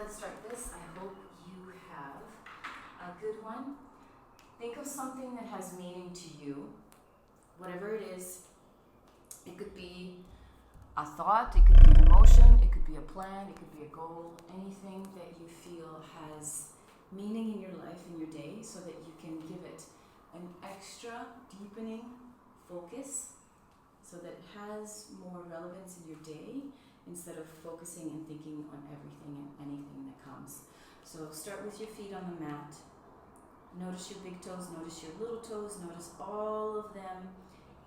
let's start this. I hope you have a good one. Think of something that has meaning to you, whatever it is. It could be a thought, it could be an emotion, it could be a plan, it could be a goal, anything that you feel has meaning in your life, in your day, so that you can give it an extra deepening focus so that it has more relevance in your day instead of focusing and thinking on everything and anything that comes. So start with your feet on the mat. Notice your big toes, notice your little toes, notice all of them.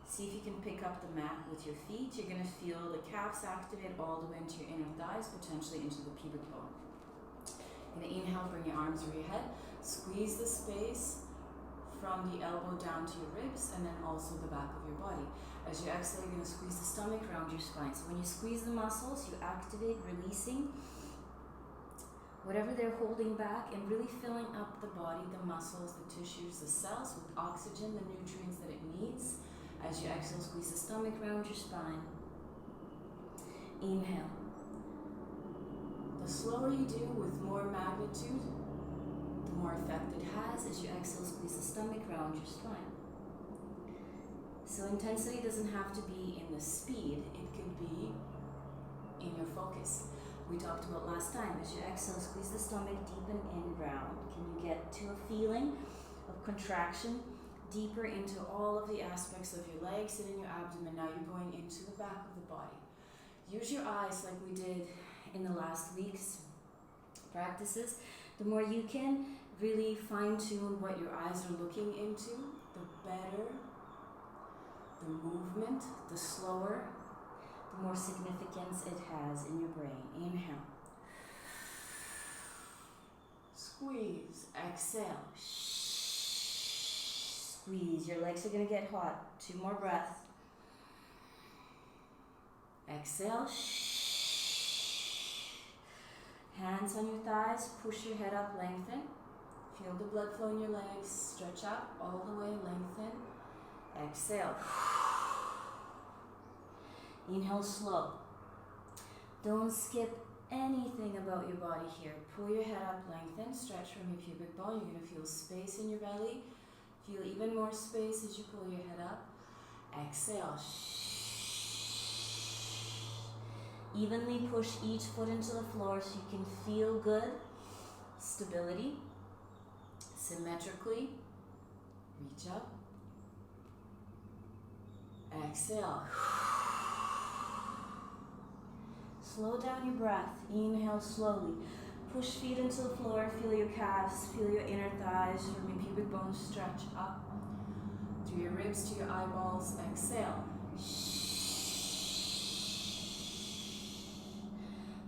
See if you can pick up the mat with your feet. You're going to feel the calves activate all the way into your inner thighs, potentially into the pubic bone. You're going to inhale, bring your arms over your head. Squeeze the space from the elbow down to your ribs and then also the back of your body. As you exhale, you're going to squeeze the stomach around your spine. So when you squeeze the muscles, you activate, releasing whatever they're holding back and really filling up the body, the muscles, the tissues, the cells with oxygen, the nutrients that it needs. As you exhale, squeeze the stomach around your spine. Inhale. The slower you do with more magnitude, the more effect it has. As you exhale, squeeze the stomach around your spine. So intensity doesn't have to be in the speed, it could be in your focus. We talked about last time, as you exhale, squeeze the stomach, deepen in round. Can you get to a feeling of contraction deeper into all of the aspects of your legs and in your abdomen? Now you're going into the back of the body. Use your eyes like we did in the last week's practices. The more you can really fine-tune what your eyes are looking into, the better the movement, the slower, the more significance it has in your brain. Inhale. Squeeze. Exhale. Squeeze. Your legs are going to get hot. 2 more breaths. Exhale. Hands on your thighs. Push your head up. Lengthen. Feel the blood flow in your legs. Stretch out all the way. Lengthen. Exhale. Inhale slow. Don't skip anything about your body here. Pull your head up, lengthen, stretch from your pubic bone. You're going to feel space in your belly. Feel even more space as you pull your head up. Exhale. Evenly push each foot into the floor so you can feel good. Stability. Symmetrically. Reach up. Exhale. Slow down your breath. Inhale slowly. Push feet into the floor. Feel your calves. Feel your inner thighs. From your pubic bones stretch up. Through your ribs to your eyeballs. Exhale.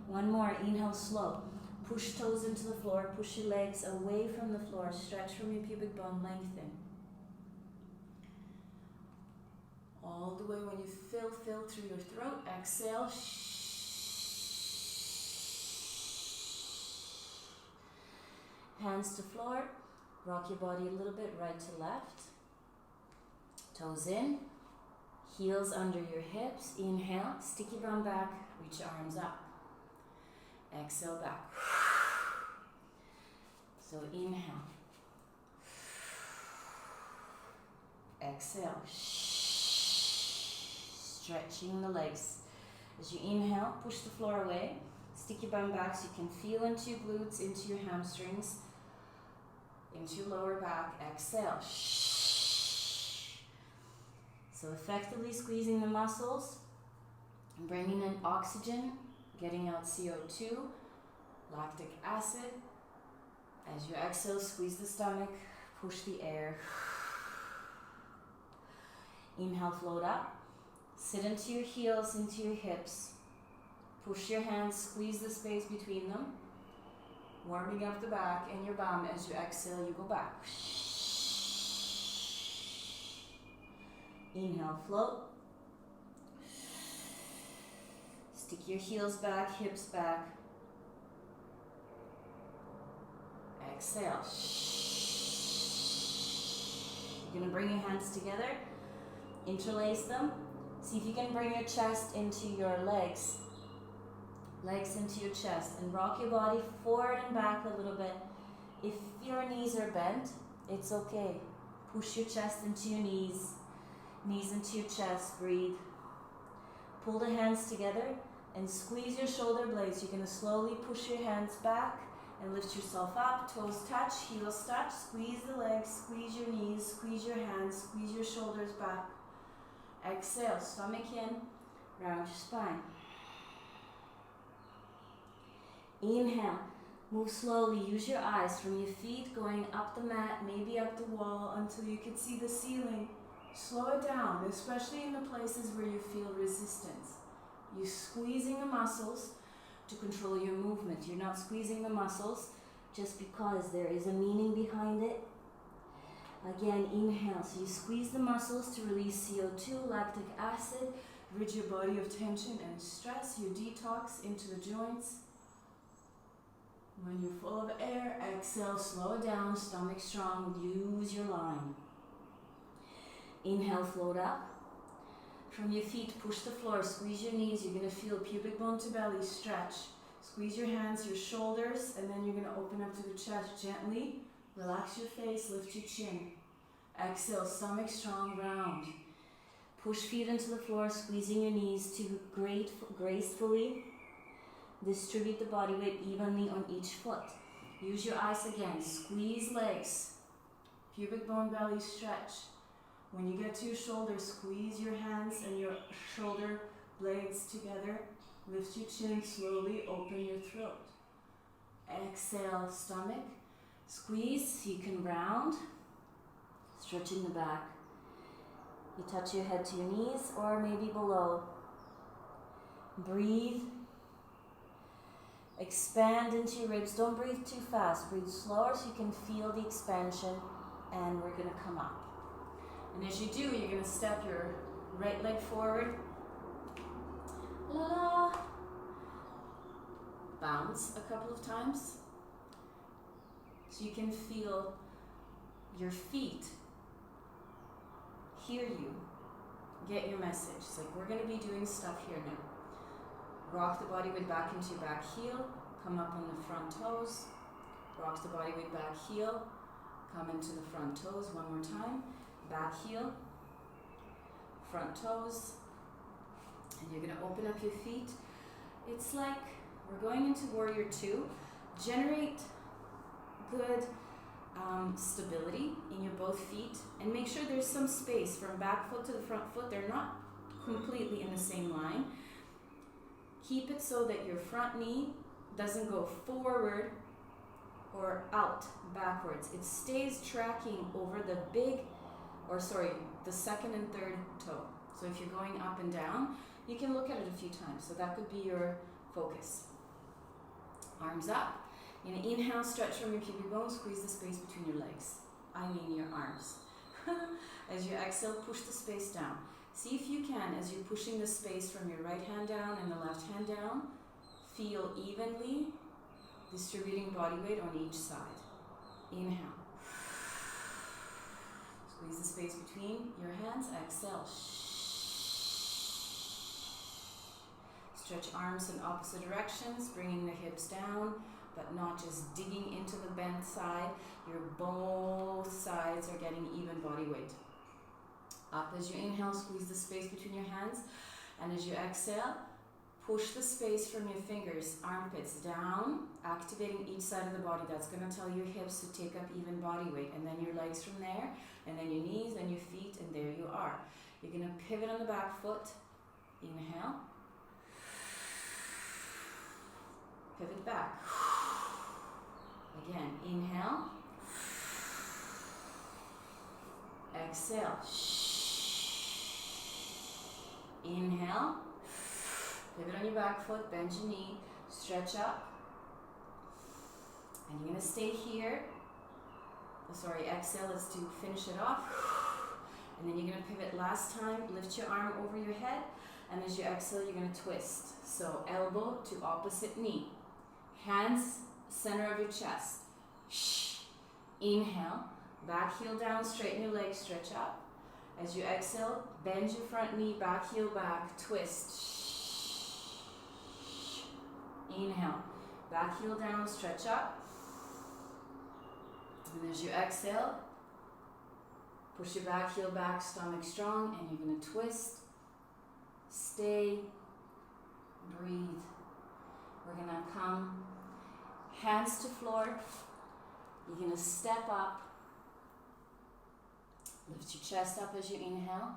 One more. Inhale slow. Push toes into the floor. Push your legs away from the floor. Stretch from your pubic bone. Lengthen. All the way when you fill through your throat. Exhale. Hands to floor. Rock your body a little bit right to left. Toes in. Heels under your hips. Inhale. Stick your bum back. Reach your arms up. Exhale back. So inhale. Exhale. Stretching the legs. As you inhale, push the floor away. Stick your bum back so you can feel into your glutes, into your hamstrings, into your lower back. Exhale. So effectively squeezing the muscles, bringing in oxygen, getting out CO2, lactic acid. As you exhale, squeeze the stomach, push the air. Inhale, float up. Sit into your heels, into your hips. Push your hands, squeeze the space between them. Warming up the back and your bum. As you exhale, you go back. Inhale, float. Stick your heels back, hips back. Exhale. You're going to bring your hands together. Interlace them. See if you can bring your chest into your legs. legs into your chest, and rock your body forward and back a little bit. If your knees are bent, it's okay. Push your chest into your knees, knees into your chest, breathe. Pull the hands together and squeeze your shoulder blades. You're going to slowly push your hands back and lift yourself up. Toes touch, heels touch. Squeeze the legs, squeeze your knees, squeeze your hands, squeeze your shoulders back. Exhale, stomach in, round your spine. Inhale, move slowly. Use your eyes from your feet going up the mat, maybe up the wall until you can see the ceiling. Slow it down, especially in the places where you feel resistance. You're squeezing the muscles to control your movement. You're not squeezing the muscles just because there is a meaning behind it. Again, inhale. So you squeeze the muscles to release CO2, lactic acid, rid your body of tension and stress. You detox into the joints. When you're full of air, exhale, slow it down, stomach strong, use your line. Inhale, float up. From your feet, push the floor, squeeze your knees. You're going to feel pubic bone to belly stretch. Squeeze your hands, your shoulders, and then you're going to open up to the chest gently. Relax your face, lift your chin. Exhale, stomach strong, round. Push feet into the floor, squeezing your knees to gracefully distribute the body weight evenly on each foot. Use your eyes again. Squeeze legs. Pubic bone, belly stretch. When you get to your shoulders, squeeze your hands and your shoulder blades together. Lift your chin slowly, open your throat. Exhale, stomach. Squeeze, you can round. Stretching the back. You touch your head to your knees or maybe below. Breathe. Expand into your ribs. Don't breathe too fast. Breathe slower so you can feel the expansion. And we're going to come up. And as you do, you're going to step your right leg forward. La la. Bounce a couple of times. So you can feel your feet hear you, get your message. It's like we're going to be doing stuff here now. Rock the body weight back into your back heel. Come up on the front toes. Rock the body weight back heel. Come into the front toes one more time. Back heel. Front toes. And you're going to open up your feet. It's like we're going into Warrior 2. Generate good stability in your both feet and make sure there's some space from back foot to the front foot. They're not completely in the same line. Keep it so that your front knee doesn't go forward or out backwards. It stays tracking over the second and third toe. So if you're going up and down, you can look at it a few times. So that could be your focus. Arms up. You're going to inhale, stretch from your pubic bone, squeeze the space between your legs. I mean your arms. As you exhale, push the space down. See if you can, as you're pushing the space from your right hand down and the left hand down, feel evenly distributing body weight on each side. Inhale. Squeeze the space between your hands. Exhale. Stretch arms in opposite directions, bringing the hips down, but not just digging into the bent side. Your both sides are getting even body weight. Up as you inhale, squeeze the space between your hands. And as you exhale, push the space from your fingers, armpits down, activating each side of the body. That's going to tell your hips to take up even body weight. And then your legs from there, and then your knees, and your feet, and there you are. You're going to pivot on the back foot. Inhale. Pivot back. Again, inhale. Exhale. Inhale. Pivot on your back foot, bend your knee, stretch up. And you're going to stay here. Exhale is to finish it off. And then you're going to pivot last time, lift your arm over your head. And as you exhale, you're going to twist. So elbow to opposite knee. Hands, center of your chest. Inhale, back heel down, straighten your legs, stretch up. As you exhale, bend your front knee, back heel back, twist. Inhale, back heel down, stretch up. And as you exhale, push your back heel back, stomach strong, and you're going to twist, stay, breathe. We're going to come hands to floor. You're going to step up, lift your chest up as you inhale,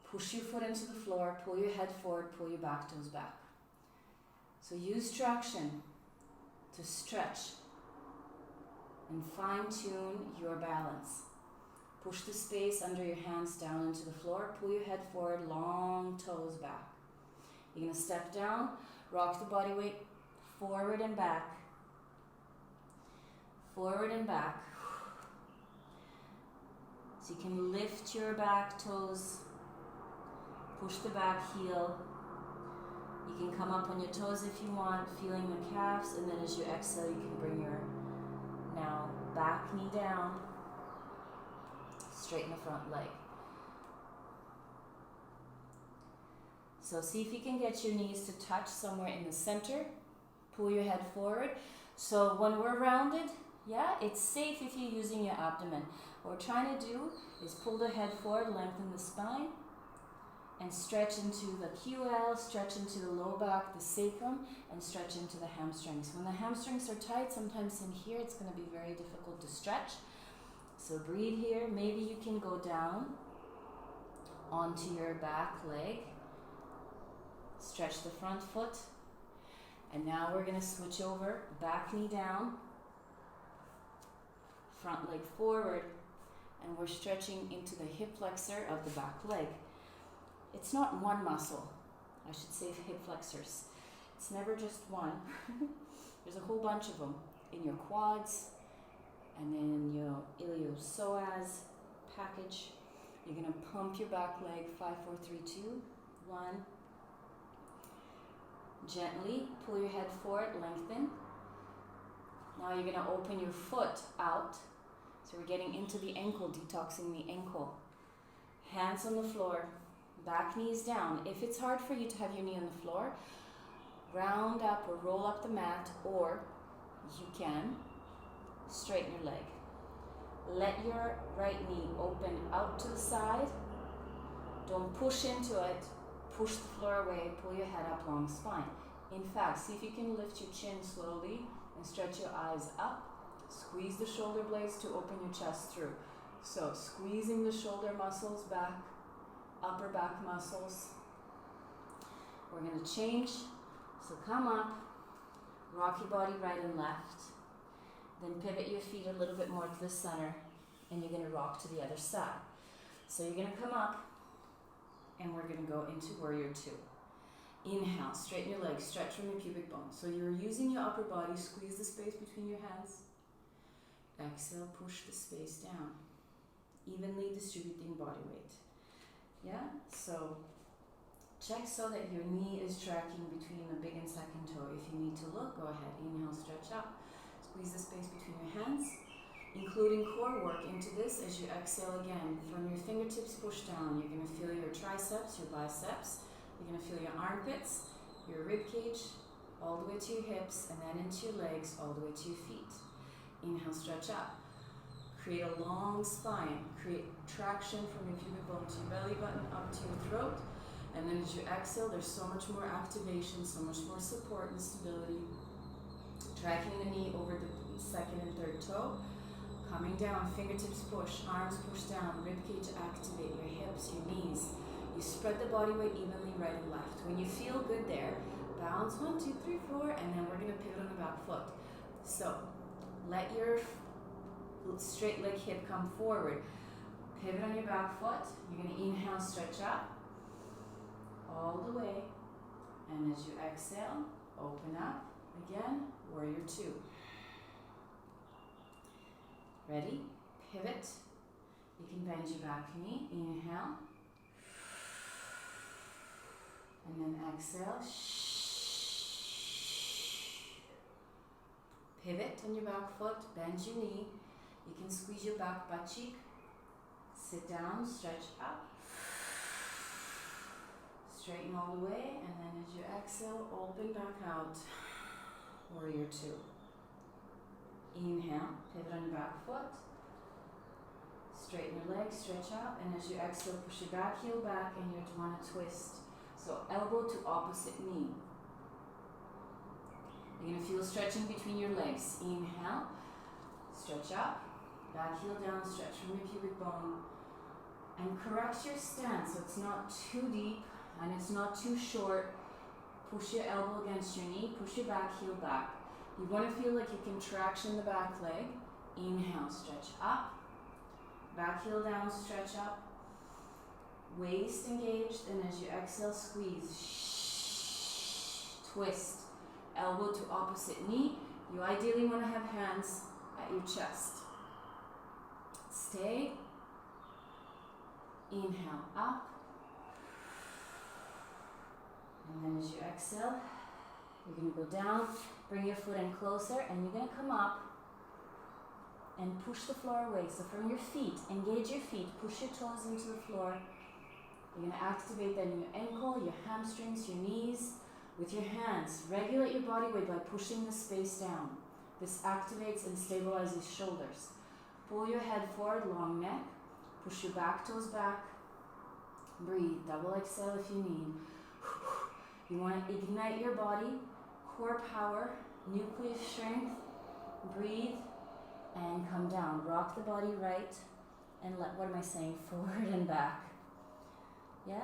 push your foot into the floor, pull your head forward, pull your back toes back. So use traction to stretch and fine-tune your balance. Push the space under your hands down into the floor, pull your head forward, long toes back. You're going to step down, rock the body weight forward and back, forward and back. So you can lift your back toes, push the back heel. You can come up on your toes if you want, feeling the calves, and then as you exhale, you can bring your now back knee down, straighten the front leg. So see if you can get your knees to touch somewhere in the center. Pull your head forward. So when we're rounded, yeah, it's safe if you're using your abdomen. What we're trying to do is pull the head forward, lengthen the spine, and stretch into the QL, stretch into the low back, the sacrum, and stretch into the hamstrings. When the hamstrings are tight, sometimes in here, it's going to be very difficult to stretch. So breathe here. Maybe you can go down onto your back leg. Stretch the front foot. And now we're going to switch over, back knee down, front leg forward, and we're stretching into the hip flexor of the back leg. It's not one muscle, I should say hip flexors. It's never just one. There's a whole bunch of them in your quads and then your iliopsoas package. You're going to pump your back leg, 5, 4, 3, 2, 1. Gently pull your head forward, lengthen. Now you're going to open your foot out. So we're getting into the ankle, detoxing the ankle. Hands on the floor, back knees down. If it's hard for you to have your knee on the floor, round up or roll up the mat, or you can straighten your leg. Let your right knee open out to the side. Don't push into it. Push the floor away, pull your head up, long spine. In fact, see if you can lift your chin slowly and stretch your eyes up. Squeeze the shoulder blades to open your chest through. So squeezing the shoulder muscles back, upper back muscles. We're going to change. So come up, rock your body right and left. Then pivot your feet a little bit more to the center, and you're going to rock to the other side. So you're going to come up, and we're going to go into warrior two. Inhale, straighten your legs, stretch from your pubic bone. So you're using your upper body, squeeze the space between your hands. Exhale, push the space down. Evenly distributing body weight. Yeah? So check so that your knee is tracking between the big and second toe. If you need to look, go ahead. Inhale, stretch up. Squeeze the space between your hands, including core work into this as you exhale again. From your fingertips push down, you're going to feel your triceps, your biceps. You're going to feel your armpits, your rib cage, all the way to your hips, and then into your legs, all the way to your feet. Inhale, stretch up. Create a long spine. Create traction from your pubic bone to your belly button up to your throat. And then as you exhale, there's so much more activation, so much more support and stability. Tracking the knee over the second and third toe. Coming down, fingertips push, arms push down, rib cage activate, your hips, your knees. You spread the body weight evenly right and left. When you feel good there, balance 1, 2, 3, 4, and then we're going to pivot on the back foot. So let your straight leg hip come forward. Pivot on your back foot. You're going to inhale, stretch up all the way. And as you exhale, open up. Again, warrior two. Ready? Pivot. You can bend your back knee. Inhale. And then exhale. Pivot on your back foot. Bend your knee. You can squeeze your back butt cheek. Sit down. Stretch up. Straighten all the way. And then as you exhale, open back out. Warrior two. Inhale, pivot on your back foot. Straighten your legs, stretch out, and as you exhale, push your back heel back and you want to twist. So elbow to opposite knee. You're going to feel stretching between your legs. Inhale, stretch up, back heel down, stretch from your pubic bone. And correct your stance so it's not too deep and it's not too short. Push your elbow against your knee, push your back heel back. You want to feel like you can traction the back leg. Inhale, stretch up. Back heel down, stretch up. Waist engaged, and as you exhale, squeeze. Twist. Elbow to opposite knee. You ideally want to have hands at your chest. Stay. Inhale, up. And then as you exhale, you're going to go down, bring your foot in closer, and you're going to come up and push the floor away. So from your feet, engage your feet, push your toes into the floor. You're going to activate then your ankle, your hamstrings, your knees. With your hands, regulate your body weight by pushing the space down. This activates and stabilizes shoulders. Pull your head forward, long neck. Push your back toes back. Breathe, double exhale if you need. You want to ignite your body, core power, nucleus strength. Breathe and come down. Rock the body right and forward and back. Yeah?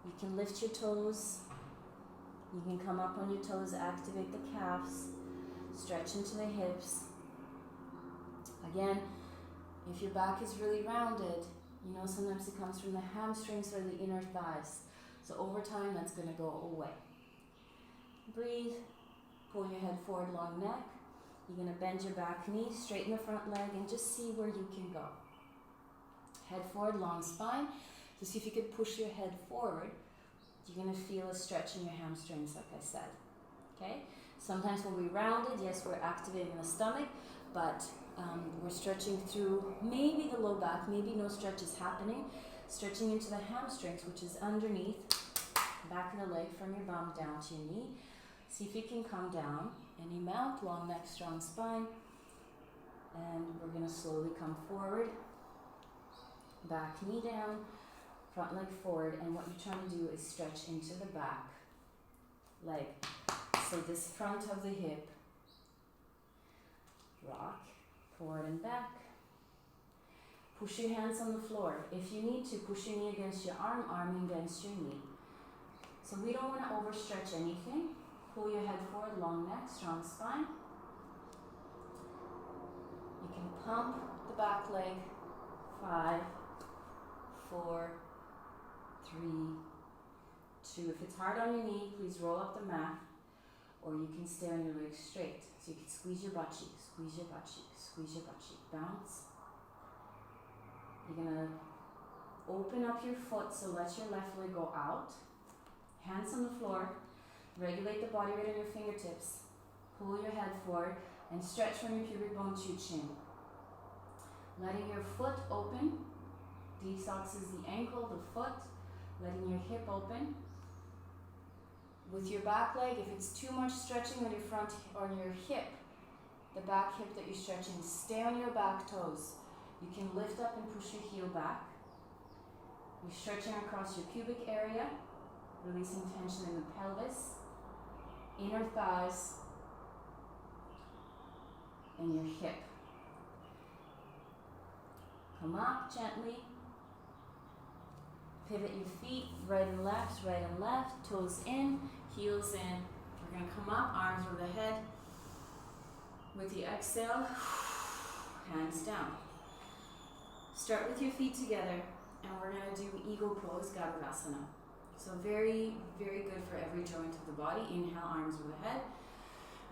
You can lift your toes. You can come up on your toes, activate the calves, stretch into the hips. Again, if your back is really rounded, sometimes it comes from the hamstrings or the inner thighs. So over time, that's going to go away. Breathe, pull your head forward, long neck. You're going to bend your back knee, straighten the front leg, and just see where you can go. Head forward, long spine. So see if you could push your head forward. You're going to feel a stretch in your hamstrings, like I said. Okay? Sometimes when we rounded, yes, we're activating the stomach, but we're stretching through maybe the low back, maybe no stretch is happening. Stretching into the hamstrings, which is underneath, back of the leg from your bum down to your knee. See if you can come down. Any mount, long neck, strong spine. And we're going to slowly come forward. Back knee down. Front leg forward, and what you're trying to do is stretch into the back leg. So this front of the hip, rock, forward and back. Push your hands on the floor. If you need to, push your knee against your arm, arm against your knee. So we don't want to overstretch anything. Pull your head forward, long neck, strong spine. You can pump the back leg. 5, 4, 3, 2. If it's hard on your knee, please roll up the mat, or you can stay on your legs straight. So you can squeeze your butt cheek, squeeze your butt cheek, squeeze your butt cheek. Bounce. You're going to open up your foot, so let your left leg go out. Hands on the floor. Regulate the body weight on your fingertips. Pull your head forward and stretch from your pubic bone to your chin. Letting your foot open. Detoxes the ankle, the foot. Letting your hip open. With your back leg, if it's too much stretching on your front, on your hip, the back hip that you're stretching, stay on your back toes. You can lift up and push your heel back. You're stretching across your pubic area, releasing tension in the pelvis, inner thighs, and your hip. Come up gently. Pivot your feet, right and left, toes in, heels in. We're going to come up, arms over the head. With the exhale, hands down. Start with your feet together, and we're going to do eagle pose, Gabavasana. So very, very good for every joint of the body. Inhale, arms over the head.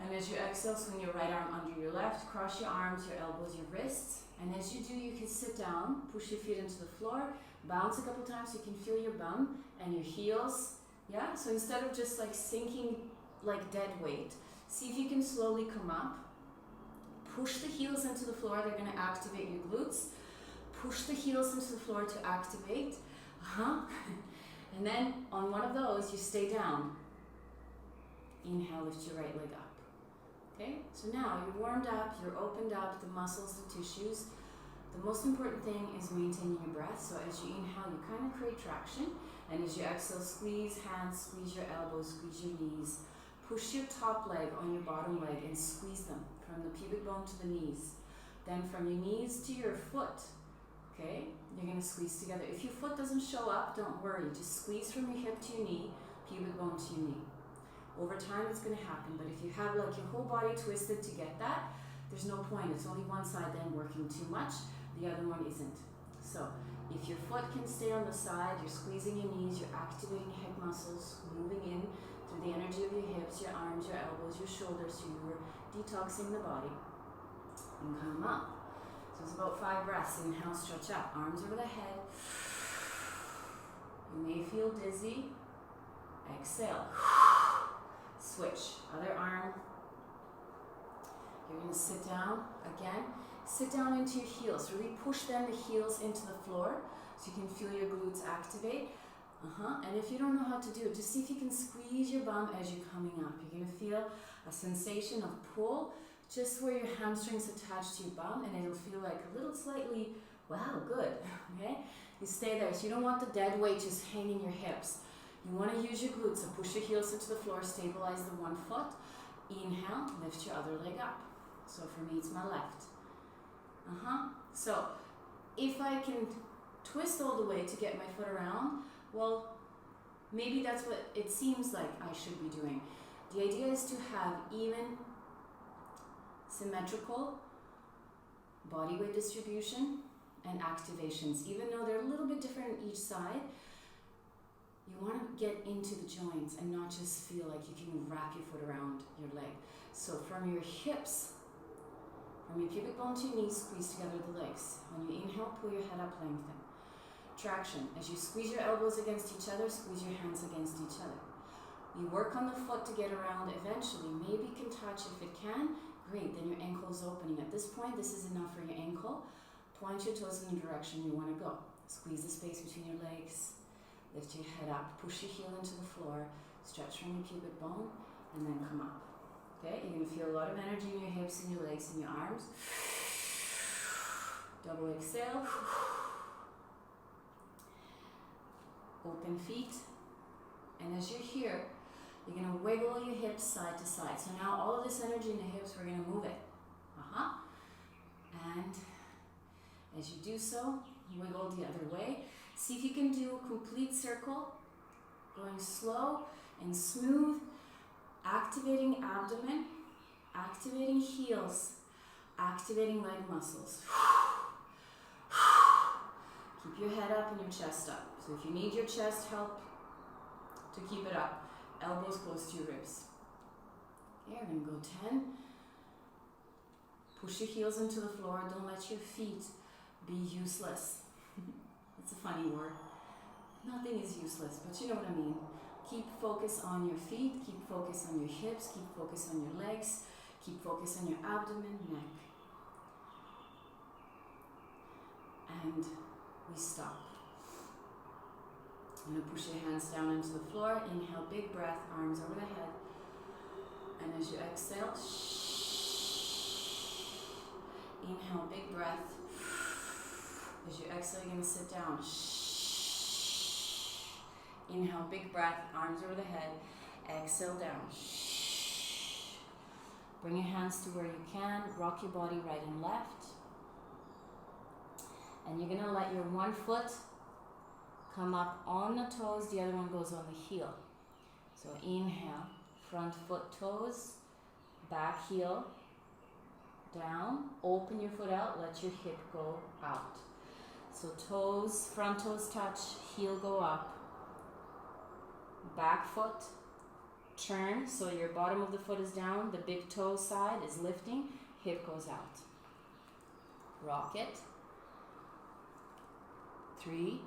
And as you exhale, swing your right arm under your left, cross your arms, your elbows, your wrists. And as you do, you can sit down, push your feet into the floor, bounce a couple times so you can feel your bum and your heels. Yeah, so instead of just like sinking like dead weight, see if you can slowly come up. Push the heels into the floor, they're going to activate your glutes. Push the heels into the floor to activate. And then on one of those, you stay down. Inhale, lift your right leg up. Okay, so now you're warmed up, you're opened up, the muscles, the tissues. The most important thing is maintaining your breath. So as you inhale, you kind of create traction. And as you exhale, squeeze hands, squeeze your elbows, squeeze your knees. Push your top leg on your bottom leg and squeeze them from the pubic bone to the knees. Then from your knees to your foot, okay, you're going to squeeze together. If your foot doesn't show up, don't worry. Just squeeze from your hip to your knee, pubic bone to your knee. Over time, it's going to happen. But if you have like your whole body twisted to get that, there's no point. It's only one side then working too much. The other one isn't. So if your foot can stay on the side, you're squeezing your knees, you're activating hip muscles, moving in through the energy of your hips, your arms, your elbows, your shoulders, so you're detoxing the body. And come up. So it's about 5 breaths. Inhale, stretch up, arms over the head. You may feel dizzy. Exhale. Switch. Other arm. You're going to sit down again. Sit down into your heels. Really push then the heels into the floor so you can feel your glutes activate. And if you don't know how to do it, just see if you can squeeze your bum as you're coming up. You're going to feel a sensation of pull just where your hamstrings attach to your bum, and it'll feel like a little slightly, wow, good. Okay? You stay there. So you don't want the dead weight just hanging your hips. You want to use your glutes. So push your heels into the floor, stabilize the one foot. Inhale, lift your other leg up. So for me, it's my left. So if I can twist all the way to get my foot around, well, maybe that's what it seems like I should be doing. The idea is to have even, symmetrical body weight distribution and activations. Even though they're a little bit different on each side, you want to get into the joints and not just feel like you can wrap your foot around your leg. So from your hips, from your pubic bone to your knees, squeeze together the legs. When you inhale, pull your head up, lengthen. Traction. As you squeeze your elbows against each other, squeeze your hands against each other. You work on the foot to get around eventually. Maybe you can touch if it can. Great, then your ankle is opening. At this point, this is enough for your ankle. Point your toes in the direction you want to go. Squeeze the space between your legs. Lift your head up. Push your heel into the floor. Stretch from your pubic bone, and then come up. Okay, you're going to feel a lot of energy in your hips and your legs and your arms. Double exhale. Open feet. And as you're here, you're going to wiggle your hips side to side. So now all of this energy in the hips, we're going to move it. And as you do so, wiggle the other way. See if you can do a complete circle, going slow and smooth, activating abdomen, activating heels, activating leg muscles. Keep your head up and your chest up. So if you need your chest help to keep it up, elbows close to your ribs. Okay, we're going to go 10. Push your heels into the floor. Don't let your feet be useless. It's a funny word. Nothing is useless, but you know what I mean. Keep focus on your feet. Keep focus on your hips. Keep focus on your legs. Keep focus on your abdomen, neck. And we stop. I'm going to push your hands down into the floor. Inhale, big breath, arms over the head. And as you exhale, inhale, big breath. As you exhale, you're going to sit down. Inhale, big breath, arms over the head. Exhale, down. Bring your hands to where you can. Rock your body right and left. And you're going to let your one foot come up on the toes. The other one goes on the heel. So inhale, front foot toes, back heel, down. Open your foot out. Let your hip go out. So toes, front toes touch, heel go up. Back foot, turn, so your bottom of the foot is down, the big toe side is lifting, hip goes out. Rock it. 3,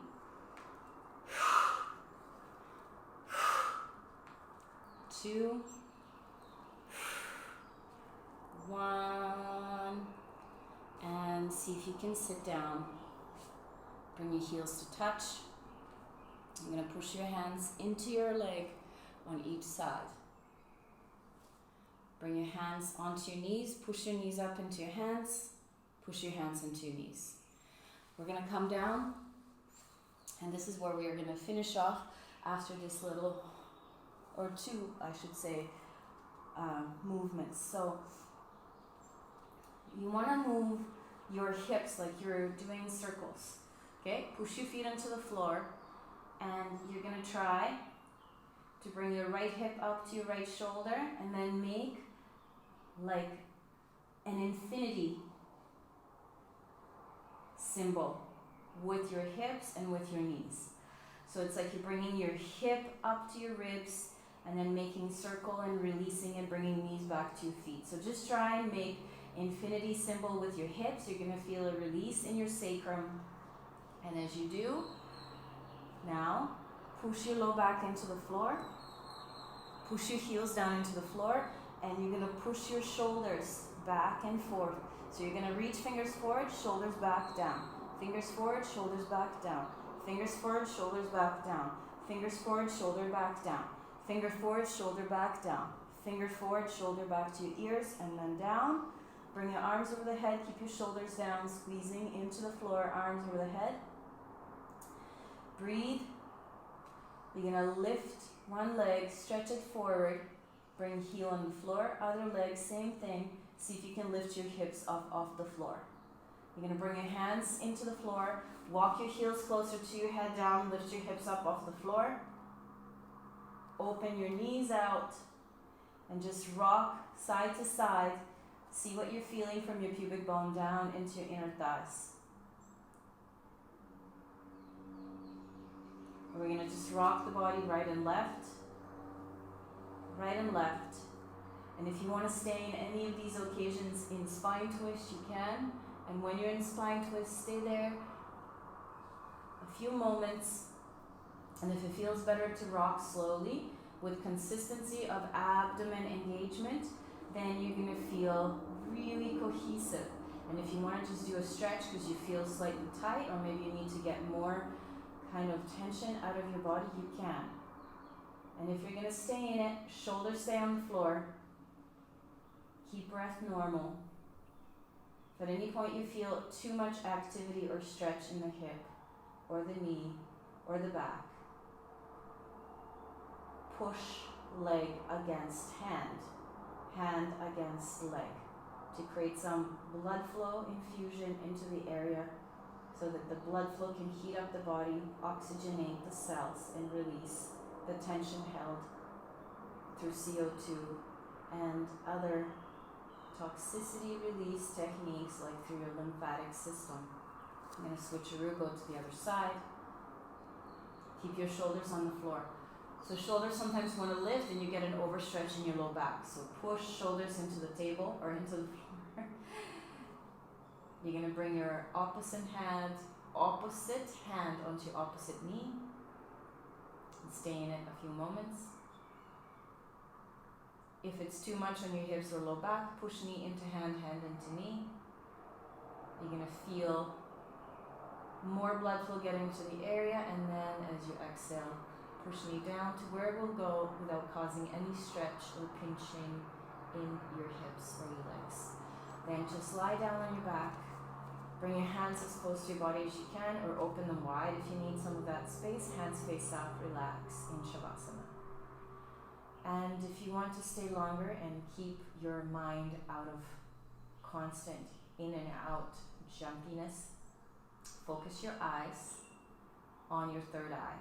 2, 1, and see if you can sit down. Bring your heels to touch. I'm going to push your hands into your leg on each side. Bring your hands onto your knees, push your knees up into your hands, push your hands into your knees. We're going to come down, and this is where we are going to finish off after this little, or two, I should say, movements. So you want to move your hips like you're doing circles. Okay, push your feet onto the floor, and you're going to try to bring your right hip up to your right shoulder, and then make like an infinity symbol with your hips and with your knees. So it's like you're bringing your hip up to your ribs and then making circle and releasing and bringing knees back to your feet. So just try and make infinity symbol with your hips. You're going to feel a release in your sacrum. And as you do, now push your low back into the floor. Push your heels down into the floor, and you're going to push your shoulders back and forth. So you're going to reach fingers forward, shoulders back down. Fingers forward, shoulders back down. Fingers forward, shoulders back down. Fingers forward, shoulder back down. Finger forward, shoulder back down. Finger forward, shoulder back to your ears, and then down. Bring your arms over the head, keep your shoulders down, squeezing into the floor, arms over the head. Breathe. You're going to lift one leg, stretch it forward, bring heel on the floor. Other leg, same thing. See if you can lift your hips up off the floor. You're going to bring your hands into the floor, walk your heels closer to your head down, lift your hips up off the floor. Open your knees out and just rock side to side. See what you're feeling from your pubic bone down into your inner thighs. We're going to just rock the body right and left. Right and left. And if you want to stay in any of these occasions in spine twist, you can. And when you're in spine twist, stay there a few moments. And if it feels better to rock slowly with consistency of abdomen engagement, then you're going to feel really cohesive. And if you want to just do a stretch because you feel slightly tight, or maybe you need to get more kind of tension out of your body, you can. And if you're going to stay in it, shoulders stay on the floor. Keep breath normal. If at any point you feel too much activity or stretch in the hip or the knee or the back, push leg against hand, hand against leg, to create some blood flow infusion into the area so that the blood flow can heat up the body, oxygenate the cells, and release the tension held through CO2 and other toxicity release techniques like through your lymphatic system. I'm going to switcheroo, go to the other side. Keep your shoulders on the floor. So shoulders sometimes want to lift and you get an overstretch in your low back. So push shoulders into the table or into the floor. You're going to bring your opposite hand onto your opposite knee. And stay in it a few moments. If it's too much on your hips or low back, push knee into hand, hand into knee. You're going to feel more blood flow getting to the area, and then as you exhale, push knee down to where it will go without causing any stretch or pinching in your hips or your legs. Then just lie down on your back. Bring your hands as close to your body as you can, or open them wide if you need some of that space. Hands face up, relax in Shavasana. And if you want to stay longer and keep your mind out of constant in and out jumpiness, focus your eyes on your third eye.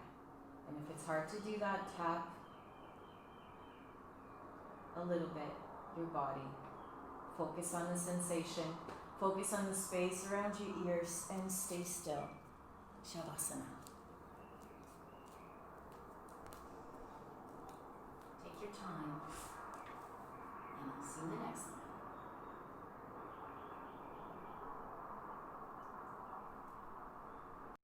And if it's hard to do that, tap a little bit your body. Focus on the sensation. Focus on the space around your ears and stay still. Shavasana. Take your time, and I'll see you in the next one.